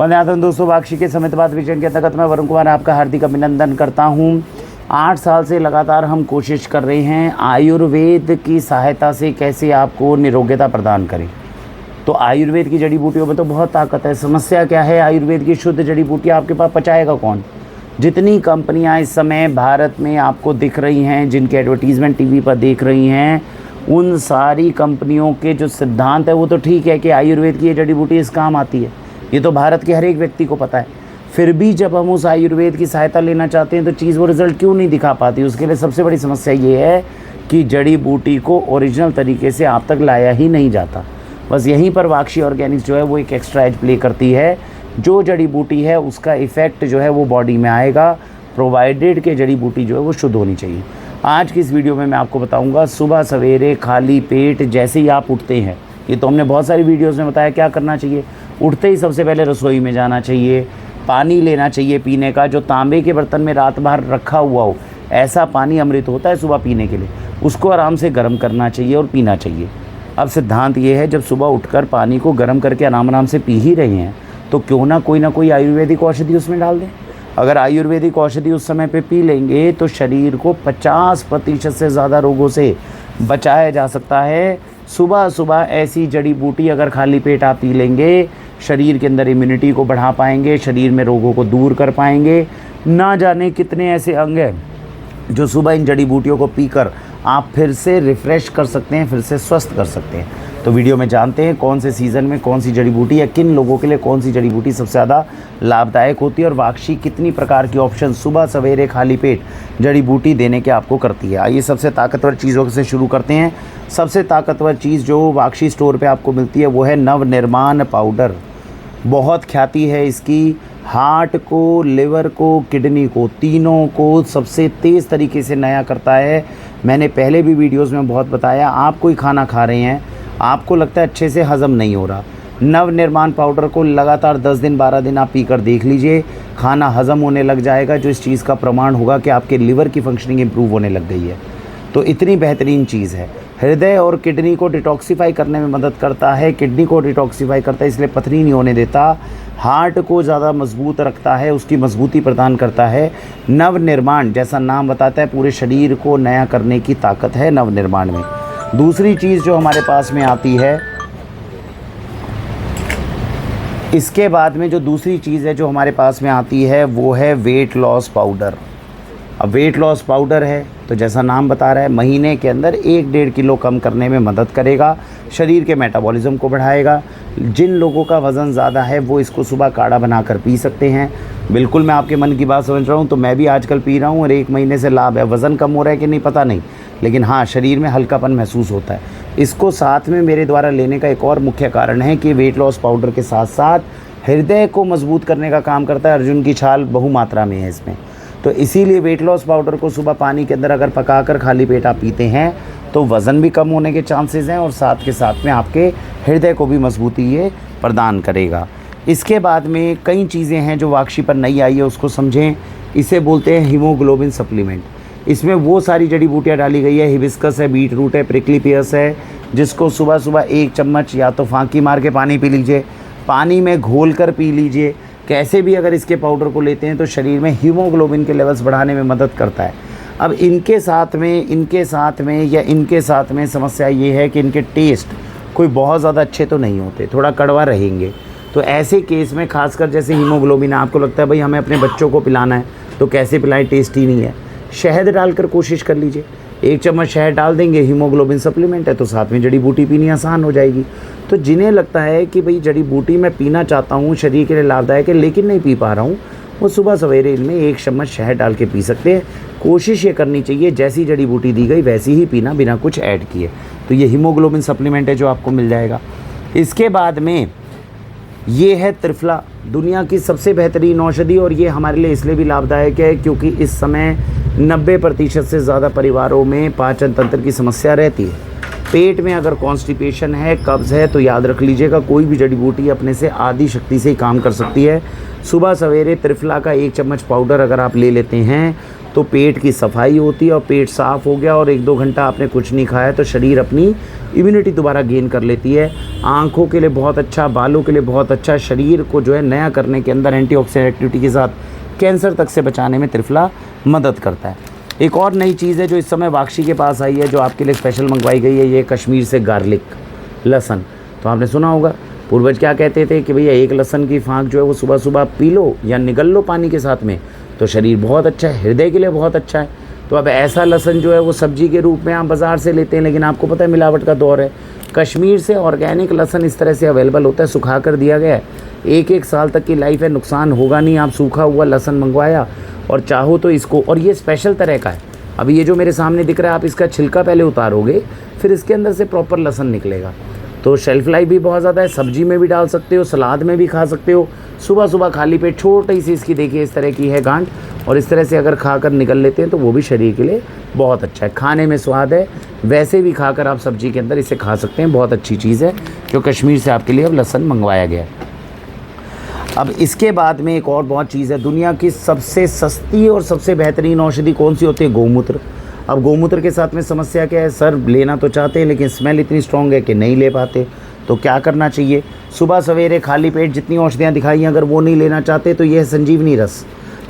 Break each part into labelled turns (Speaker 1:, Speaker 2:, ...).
Speaker 1: वंदे दोस्तों, वाक्षी के समित बात विजन के अंतर्गत मैं वरुण कुमार आपका हार्दिक अभिनंदन करता हूं। 8 साल से लगातार हम कोशिश कर रहे हैं आयुर्वेद की सहायता से कैसे आपको निरोग्यता प्रदान करें। तो आयुर्वेद की जड़ी बूटियों में तो बहुत ताकत है। समस्या क्या है, आयुर्वेद की शुद्ध जड़ी बूटियाँ आपके पास पचाएगा कौन। जितनी कंपनियां इस समय भारत में आपको दिख रही हैं, जिनके एडवर्टीज़मेंट टीवी पर देख रही हैं, उन सारी कंपनियों के जो सिद्धांत है वो तो ठीक है कि आयुर्वेद की ये जड़ी बूटी इस काम आती है, ये तो भारत के हर एक व्यक्ति को पता है। फिर भी जब हम उस आयुर्वेद की सहायता लेना चाहते हैं तो चीज़ वो रिज़ल्ट क्यों नहीं दिखा पाती। उसके लिए सबसे बड़ी समस्या ये है कि जड़ी बूटी को ओरिजिनल तरीके से आप तक लाया ही नहीं जाता। बस यहीं पर वाक्षी ऑर्गेनिक्स जो है वो एक एक्स्ट्रा एज प्ले करती है। जो जड़ी बूटी है उसका इफ़ेक्ट जो है वो बॉडी में आएगा, प्रोवाइडेड के जड़ी बूटी जो है वो शुद्ध होनी चाहिए। आज की इस वीडियो में मैं आपको बताऊंगा सुबह सवेरे खाली पेट जैसे ही आप उठते हैं, ये तो हमने बहुत सारी वीडियोस में बताया क्या करना चाहिए। उठते ही सबसे पहले रसोई में जाना चाहिए, पानी लेना चाहिए पीने का, जो तांबे के बर्तन में रात भर रखा हुआ हो, ऐसा पानी अमृत होता है सुबह पीने के लिए, उसको आराम से गर्म करना चाहिए और पीना चाहिए। अब सिद्धांत ये है, जब सुबह उठकर पानी को गर्म करके आराम से पी ही रहे हैं तो क्यों ना कोई आयुर्वेदिक औषधि उसमें डाल दें। अगर आयुर्वेदिक औषधि उस समय पे पी लेंगे तो शरीर को 50% से ज़्यादा रोगों से बचाया जा सकता है। सुबह सुबह ऐसी जड़ी बूटी अगर खाली पेट आप पी लेंगे, शरीर के अंदर इम्यूनिटी को बढ़ा पाएंगे, शरीर में रोगों को दूर कर पाएंगे। ना जाने कितने ऐसे अंग हैं जो सुबह इन जड़ी बूटियों को पीकर आप फिर से रिफ़्रेश कर सकते हैं, फिर से स्वस्थ कर सकते हैं। तो वीडियो में जानते हैं कौन से सीज़न में कौन सी जड़ी बूटी या किन लोगों के लिए कौन सी जड़ी बूटी सबसे ज़्यादा लाभदायक होती है, और वाक्षी कितनी प्रकार की ऑप्शन सुबह सवेरे खाली पेट जड़ी बूटी देने के आपको करती है। आइए सबसे ताकतवर चीज़ों से शुरू करते हैं। सबसे ताकतवर चीज़ जो वाक्षी स्टोर पर आपको मिलती है वो है नवनिर्माण पाउडर। बहुत ख्याति है इसकी। हार्ट को, लिवर को, किडनी को, तीनों को सबसे तेज़ तरीके से नया करता है। मैंने पहले भी वीडियोस में बहुत बताया, आप कोई खाना खा रहे हैं, आपको लगता है अच्छे से हज़म नहीं हो रहा, नवनिर्माण पाउडर को लगातार 10 दिन 12 दिन आप पीकर देख लीजिए, खाना हज़म होने लग जाएगा, जो इस चीज़ का प्रमाण होगा कि आपके लिवर की फंक्शनिंग इम्प्रूव होने लग गई है। तो इतनी बेहतरीन चीज़ है। हृदय और किडनी को डिटॉक्सीफाई करने में मदद करता है, किडनी को डिटॉक्सीफाई करता है, इसलिए पथरी नहीं होने देता। हार्ट को ज़्यादा मजबूत रखता है, उसकी मजबूती प्रदान करता है। नवनिर्माण जैसा नाम बताता है, पूरे शरीर को नया करने की ताकत है नवनिर्माण में। दूसरी चीज़ जो हमारे पास में आती है, इसके बाद में जो दूसरी चीज़ है जो हमारे पास में आती है वो है वेट लॉस पाउडर। अब वेट लॉस पाउडर है तो जैसा नाम बता रहा है, महीने के अंदर 1-1.5 किलो कम करने में मदद करेगा, शरीर के मेटाबॉलिज्म को बढ़ाएगा। जिन लोगों का वज़न ज़्यादा है वो इसको सुबह काढ़ा बनाकर पी सकते हैं। बिल्कुल मैं आपके मन की बात समझ रहा हूँ, तो मैं भी आजकल पी रहा हूँ और 1 महीने से लाभ है। वज़न कम हो रहा है कि नहीं पता नहीं, लेकिन हाँ शरीर में हल्कापन महसूस होता है। इसको साथ में मेरे द्वारा लेने का एक और मुख्य कारण है कि वेट लॉस पाउडर के साथ साथ हृदय को मजबूत करने का काम करता है। अर्जुन की छाल बहुमात्रा में है इसमें, तो इसीलिए वेट लॉस पाउडर को सुबह पानी के अंदर अगर पकाकर खाली पेट आप पीते हैं तो वज़न भी कम होने के चांसेस हैं और साथ के साथ में आपके हृदय को भी मजबूती ये प्रदान करेगा। इसके बाद में कई चीज़ें हैं जो वाक्षी पर नई आई है, उसको समझें। इसे बोलते हैं हीमोग्लोबिन सप्लीमेंट। इसमें वो सारी जड़ी बूटियाँ डाली गई है, हिबिस्कस है, बीट रूट है, प्रिकली पियर्स है, जिसको सुबह सुबह 1 चम्मच या तो फांकी मार के पानी पी लीजिए, पानी में घोल कर पी लीजिए। कैसे भी अगर इसके पाउडर को लेते हैं तो शरीर में हीमोग्लोबिन के लेवल्स बढ़ाने में मदद करता है। अब इनके साथ में समस्या ये है कि इनके टेस्ट कोई बहुत ज़्यादा अच्छे तो नहीं होते, थोड़ा कड़वा रहेंगे। तो ऐसे केस में खासकर जैसे हीमोग्लोबिन आपको लगता है भाई हमें अपने बच्चों को पिलाना है तो कैसे पिलाएं, टेस्टी नहीं है, शहद डालकर कोशिश कर लीजिए। 1 चम्मच शहद डाल देंगे, हीमोग्लोबिन सप्लीमेंट है, तो साथ में जड़ी बूटी पीनी आसान हो जाएगी। तो जिन्हें लगता है कि भाई जड़ी बूटी मैं पीना चाहता हूँ, शरीर के लिए लाभदायक है लेकिन नहीं पी पा रहा हूँ, वो सुबह सवेरे इनमें 1 चम्मच शहद डाल के पी सकते हैं। कोशिश ये करनी चाहिए जैसी जड़ी बूटी दी गई वैसी ही पीना, बिना कुछ ऐड किए। तो ये हीमोग्लोबिन सप्लीमेंट है जो आपको मिल जाएगा। इसके बाद में ये है त्रिफला, दुनिया की सबसे बेहतरीन औषधि, और ये हमारे लिए इसलिए भी लाभदायक है क्योंकि इस समय 90% से ज़्यादा परिवारों में पाचन तंत्र की समस्या रहती है। पेट में अगर कॉन्स्टिपेशन है, कब्ज़ है, तो याद रख लीजिएगा कोई भी जड़ी बूटी अपने से आधी शक्ति से ही काम कर सकती है। सुबह सवेरे त्रिफला का 1 चम्मच पाउडर अगर आप ले लेते हैं तो पेट की सफाई होती है और पेट साफ़ हो गया और 1-2 घंटा आपने कुछ नहीं खाया तो शरीर अपनी इम्यूनिटी दोबारा गेन कर लेती है। आँखों के लिए बहुत अच्छा, बालों के लिए बहुत अच्छा, शरीर को जो है नया करने के अंदर एंटीऑक्सीडेंट एक्टिविटी के साथ कैंसर तक से बचाने में त्रिफला मदद करता है। एक और नई चीज़ है जो इस समय वाक्षी के पास आई है, जो आपके लिए स्पेशल मंगवाई गई है, ये कश्मीर से गार्लिक, लहसुन। तो आपने सुना होगा पूर्वज क्या कहते थे कि भैया एक लहसुन की फाँक जो है वो सुबह सुबह पी लो या निगल लो पानी के साथ में, तो शरीर बहुत अच्छा है, हृदय के लिए बहुत अच्छा है। तो अब ऐसा लहसुन जो है वो सब्जी के रूप में आप बाज़ार से लेते हैं, लेकिन आपको पता है मिलावट का दौर है। कश्मीर से ऑर्गेनिक लहसुन इस तरह से अवेलेबल होता है, सुखा कर दिया गया है, 1-1 साल तक की लाइफ है, नुकसान होगा नहीं। आप सूखा हुआ लहसुन मंगवाया और चाहो तो इसको, और ये स्पेशल तरह का है। अभी ये जो मेरे सामने दिख रहा है, आप इसका छिलका पहले उतारोगे, फिर इसके अंदर से प्रॉपर लहसुन निकलेगा। तो शेल्फ लाइफ भी बहुत ज़्यादा है, सब्जी में भी डाल सकते हो, सलाद में भी खा सकते हो। सुबह सुबह खाली पेट छोटी सी इसकी देखिए इस तरह की है गांठ, और इस तरह से अगर खाकर निकल लेते हैं तो वो भी शरीर के लिए बहुत अच्छा है। खाने में स्वाद है, वैसे भी खाकर आप सब्जी के अंदर इसे खा सकते हैं, बहुत अच्छी चीज़ है जो कश्मीर से आपके लिए अब लहसुन मंगवाया गया है। अब इसके बाद में एक और बहुत चीज़ है, दुनिया की सबसे सस्ती और सबसे बेहतरीन औषधि कौन सी होती है? गौमूत्र। अब गौमूत्र के साथ में समस्या क्या है? सर लेना तो चाहते हैं लेकिन स्मेल इतनी स्ट्रॉन्ग है कि नहीं ले पाते। तो क्या करना चाहिए? सुबह सवेरे खाली पेट जितनी औषधियाँ दिखाई अगर वो नहीं लेना चाहते तो ये है संजीवनी रस।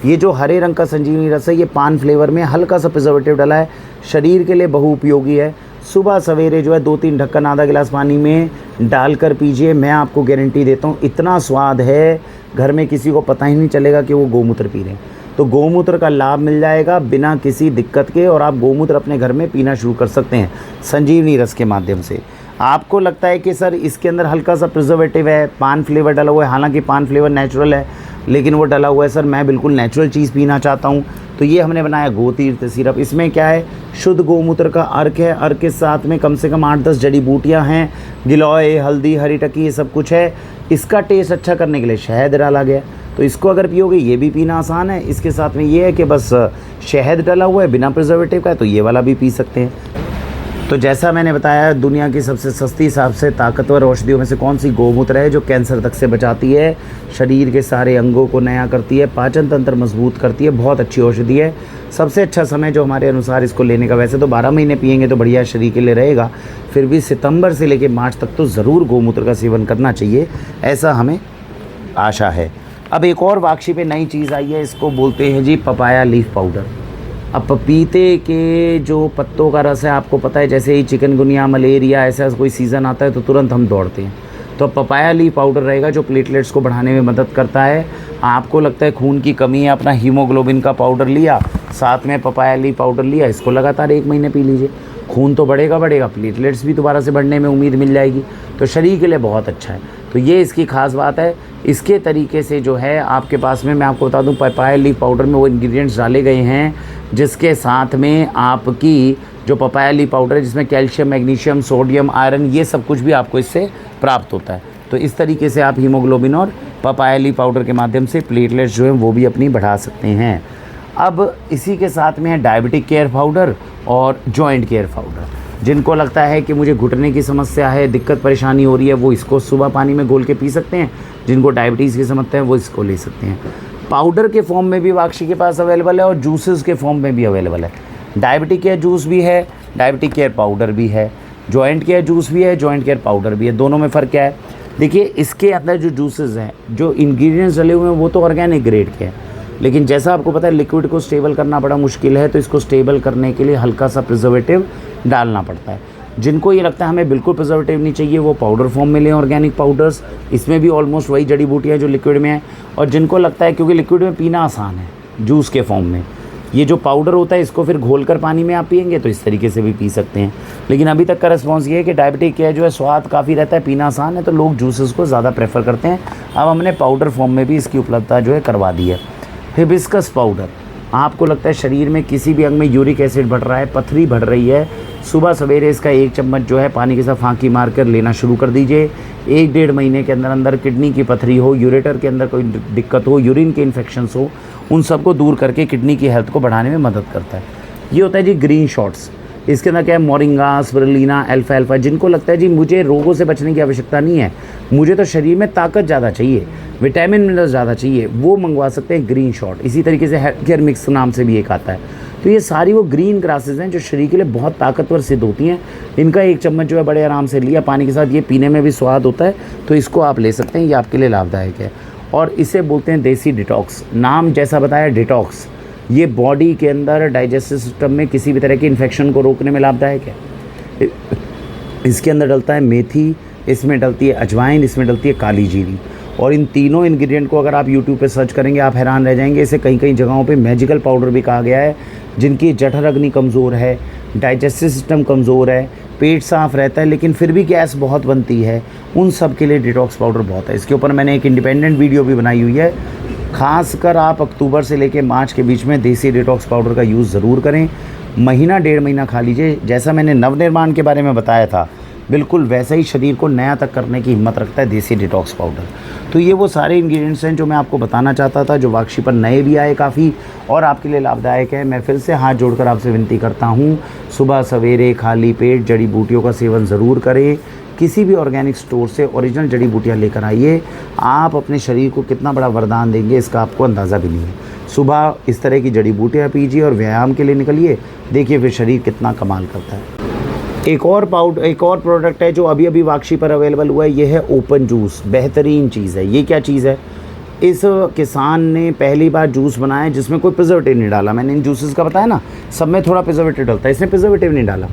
Speaker 1: ये जो हरे रंग का संजीवनी रस है, ये पान फ्लेवर में हल्का सा प्रिजर्वेटिव डाला है, शरीर के लिए बहुउपयोगी है। सुबह सवेरे जो है 2-3 ढक्कन आधा गिलास पानी में डालकर पीजिए, मैं आपको गारंटी देता हूँ इतना स्वाद है, घर में किसी को पता ही नहीं चलेगा कि वो गौमूत्र पी रहे हैं। तो गौमूत्र का लाभ मिल जाएगा बिना किसी दिक्कत के, और आप गौमूत्र अपने घर में पीना शुरू कर सकते हैं संजीवनी रस के माध्यम से। आपको लगता है कि सर इसके अंदर हल्का सा प्रिजर्वेटिव है, पान फ्लेवर डाला हुआ है, हालांकि पान फ्लेवर नेचुरल है लेकिन वो डाला हुआ है, सर मैं बिल्कुल नेचुरल चीज़ पीना चाहता हूँ, तो ये हमने बनाया गोतीर्थ सिरप। इसमें क्या है? शुद्ध गौमूत्र का अर्क है, अर्क के साथ में कम से कम 8-10 जड़ी बूटियाँ हैं, गिलोय, हल्दी, हरी टकी, ये सब कुछ है। इसका टेस्ट अच्छा करने के लिए शहद डाला गया, तो इसको अगर पियोगे ये भी पीना आसान है। इसके साथ में ये है कि बस शहद डाला हुआ है बिना प्रिजर्वेटिव का, तो ये वाला भी पी सकते हैं। तो जैसा मैंने बताया, दुनिया की सबसे सस्ती, सबसे ताकतवर औषधियों में से कौन सी? गौमूत्र है, जो कैंसर तक से बचाती है, शरीर के सारे अंगों को नया करती है, पाचन तंत्र मजबूत करती है, बहुत अच्छी औषधि है। सबसे अच्छा समय जो हमारे अनुसार इसको लेने का, वैसे तो 12 महीने पिएंगे तो बढ़िया शरीर के लिए रहेगा, फिर भी सितंबर से लेकर मार्च तक तो ज़रूर गौमूत्र का सेवन करना चाहिए, ऐसा हमें आशा है। अब एक और वाक्षी पे नई चीज़ आई है, इसको बोलते हैं जी पपाया लीफ पाउडर। अब पपीते के जो पत्तों का रस है, आपको पता है जैसे ही चिकनगुनिया, मलेरिया ऐसा कोई सीज़न आता है तो तुरंत हम दौड़ते हैं, तो पपाया लीफ पाउडर रहेगा जो प्लेटलेट्स को बढ़ाने में मदद करता है। आपको लगता है खून की कमी है, अपना हीमोग्लोबिन का पाउडर लिया, साथ में पपाया लीफ पाउडर लिया, इसको लगातार 1 महीने पी लीजिए, खून तो बढ़ेगा, प्लेटलेट्स भी दोबारा से बढ़ने में उम्मीद मिल जाएगी, तो शरीर के लिए बहुत अच्छा है। तो ये इसकी ख़ास बात है। इसके तरीके से जो है आपके पास में, मैं आपको बता दूं, पपाया लीफ पाउडर में वो इंग्रेडिएंट्स डाले गए हैं जिसके साथ में आपकी जो पपाया लीफ पाउडर है, जिसमें कैल्शियम, मैग्नीशियम, सोडियम, आयरन, ये सब कुछ भी आपको इससे प्राप्त होता है। तो इस तरीके से आप हीमोग्लोबिन और पपाया लीफ पाउडर के माध्यम से प्लेटलेट्स जो हैं वो भी अपनी बढ़ा सकते हैं। अब इसी के साथ में है डायबिटिक केयर पाउडर और जॉइंट केयर पाउडर। जिनको लगता है कि मुझे घुटने की समस्या है, दिक्कत परेशानी हो रही है, वो इसको सुबह पानी में घोल के पी सकते हैं। जिनको डायबिटीज़ की समस्या है वो इसको ले सकते हैं। पाउडर के फॉर्म में भी वाक्षी के पास अवेलेबल है और जूसेस के फॉर्म में भी अवेलेबल है। डायबिटिक केयर जूस भी है, डायबिटिक केयर पाउडर भी है, जॉइंट केयर जूस भी है, जॉइंट केयर पाउडर भी है। दोनों में फ़र्क क्या है? देखिए, इसके अंदर जो जूसेस हैं, जो इंग्रेडिएंट्स डले हुए हैं वो तो ऑर्गेनिक ग्रेड के हैं, लेकिन जैसा आपको पता है लिक्विड को स्टेबल करना बड़ा मुश्किल है, तो इसको स्टेबल करने के लिए हल्का सा प्रिजर्वेटिव डालना पड़ता है। जिनको ये लगता है हमें बिल्कुल प्रिजर्वेटिव नहीं चाहिए, वो पाउडर फॉर्म में लें ऑर्गेनिक पाउडर्स, इसमें भी ऑलमोस्ट वही जड़ी बूटियाँ जो लिक्विड में है। और जिनको लगता है क्योंकि लिक्विड में पीना आसान है जूस के फॉर्म में, ये जो पाउडर होता है इसको फिर घोलकर पानी में आप पिएंगे तो इस तरीके से भी पी सकते हैं। लेकिन अभी तक का रिस्पॉन्स ये है कि डायबिटिक केयर जो है स्वाद काफ़ी रहता है, पीना आसान है, तो लोग जूसेस को ज़्यादा प्रेफर करते हैं। अब हमने पाउडर फॉर्म में भी इसकी उपलब्धता जो है करवा दी है। हिबिस्कस पाउडर, आपको लगता है शरीर में किसी भी अंग में यूरिक एसिड बढ़ रहा है, पथरी बढ़ रही है, सुबह सवेरे इसका 1 चम्मच जो है पानी के साथ फांकी मारकर लेना शुरू कर दीजिए। 1-1.5 महीने के अंदर अंदर किडनी की पथरी हो, यूरेटर के अंदर कोई दिक्कत हो, यूरिन के इन्फेक्शंस हो, उन सबको दूर करके किडनी की हेल्थ को बढ़ाने में मदद करता है। ये होता है जी ग्रीन शॉट्स। इसके अंदर क्या है? Moringa, spirulina, alpha. जिनको लगता है जी मुझे रोगों से बचने की आवश्यकता नहीं है, मुझे तो शरीर में ताकत ज़्यादा चाहिए, विटामिन मिनरल्स ज़्यादा चाहिए, वो मंगवा सकते हैं ग्रीन शॉट। इसी तरीके से हेल्थ केयर मिक्स नाम से भी एक आता है। तो ये सारी वो ग्रीन ग्रासेस हैं जो शरीर के लिए बहुत ताकतवर सिद्ध होती हैं। इनका एक चम्मच जो है बड़े आराम से लिया पानी के साथ, ये पीने में भी स्वाद होता है, तो इसको आप ले सकते हैं, ये आपके लिए लाभदायक है। और इसे बोलते हैं देसी डिटॉक्स, नाम जैसा बताया डिटॉक्स। ये बॉडी के अंदर डाइजेस्टिव सिस्टम में किसी भी तरह के इन्फेक्शन को रोकने में लाभदायक है। इसके अंदर डलता है मेथी, इसमें डलती है अजवाइन, इसमें डलती है काली जीरी। और इन तीनों इंग्रेडिएंट को अगर आप यूट्यूब पे सर्च करेंगे आप हैरान रह जाएंगे। इसे कई कई जगहों पे मैजिकल पाउडर भी कहा गया है। जिनकी जठर अग्नि कमज़ोर है, डाइजेस्टिव सिस्टम कमज़ोर है, पेट साफ़ रहता है लेकिन फिर भी गैस बहुत बनती है, उन सब के लिए डिटॉक्स पाउडर बहुत है। इसके ऊपर मैंने एक इंडिपेंडेंट वीडियो भी बनाई हुई है। खासकर आप अक्टूबर से लेकर मार्च के बीच में देसी डिटॉक्स पाउडर का यूज़ ज़रूर करें। महीना 1.5 महीना खा लीजिए। जैसा मैंने नवनिर्माण के बारे में बताया था, बिल्कुल वैसा ही शरीर को नया तक करने की हिम्मत रखता है देसी डिटॉक्स पाउडर। तो ये वो सारे इंग्रेडिएंट्स हैं जो मैं आपको बताना चाहता था, जो वाक्षी पर नए भी आए काफ़ी और आपके लिए लाभदायक है। मैं फिर से हाथ जोड़कर आपसे विनती करता हूँ, सुबह सवेरे खाली पेट जड़ी बूटियों का सेवन ज़रूर करें। किसी भी ऑर्गेनिक स्टोर से ओरिजिनल जड़ी बूटियाँ लेकर आइए। आप अपने शरीर को कितना बड़ा वरदान देंगे इसका आपको अंदाज़ा भी नहीं है। सुबह इस तरह की जड़ी बूटियाँ पीजिए और व्यायाम के लिए निकलिए, देखिए फिर शरीर कितना कमाल करता है। एक और प्रोडक्ट है जो अभी अभी वाक्षी पर अवेलेबल हुआ है, ये है ओपन जूस। बेहतरीन चीज़ है। ये क्या चीज़ है? इस किसान ने पहली बार जूस बनाया जिसमें कोई प्रिजर्वेटिव नहीं डाला। मैंने इन जूसेस का बताया ना, सब में थोड़ा प्रिजर्वेटिव डलता है, इसने प्रिजर्वेटिव नहीं डाला।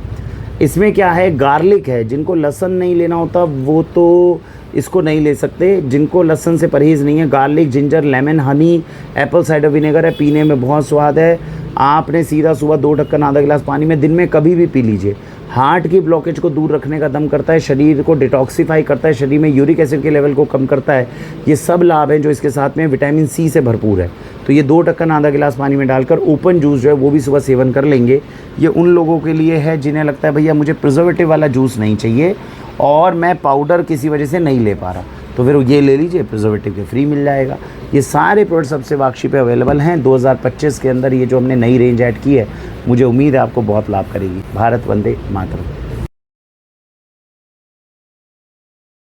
Speaker 1: इसमें क्या है, गार्लिक है। जिनको लहसुन नहीं लेना होता वो तो इसको नहीं ले सकते। जिनको लहसुन से परहेज़ नहीं है, garlic, ginger, lemon, Honey, Apple cider vinegar है, पीने में बहुत स्वाद है। आपने सीधा सुबह 2 ढक्कन आधा गिलास पानी में दिन में कभी भी पी लीजिए। हार्ट की ब्लॉकेज को दूर रखने का दम करता है, शरीर को डिटॉक्सीफाई करता है, शरीर में यूरिक एसिड के लेवल को कम करता है। ये सब लाभ हैं जो इसके साथ में विटामिन सी से भरपूर है। तो ये 2 ढक्कन आधा गिलास पानी में डालकर ओपन जूस जो है वो भी सुबह सेवन कर लेंगे। ये उन लोगों के लिए है जिन्हें लगता है भैया मुझे प्रिजर्वेटिव वाला जूस नहीं चाहिए और मैं पाउडर किसी वजह से नहीं ले पा रहा, तो फिर ये ले लीजिए, प्रिजर्वेटिव के फ्री मिल जाएगा। ये सारे प्रोडक्ट सबसे वाक्षी पे अवेलेबल हैं। 2025 के अंदर ये जो हमने नई रेंज ऐड की है, मुझे उम्मीद है आपको बहुत लाभ करेगी। भारत वंदे मातरम।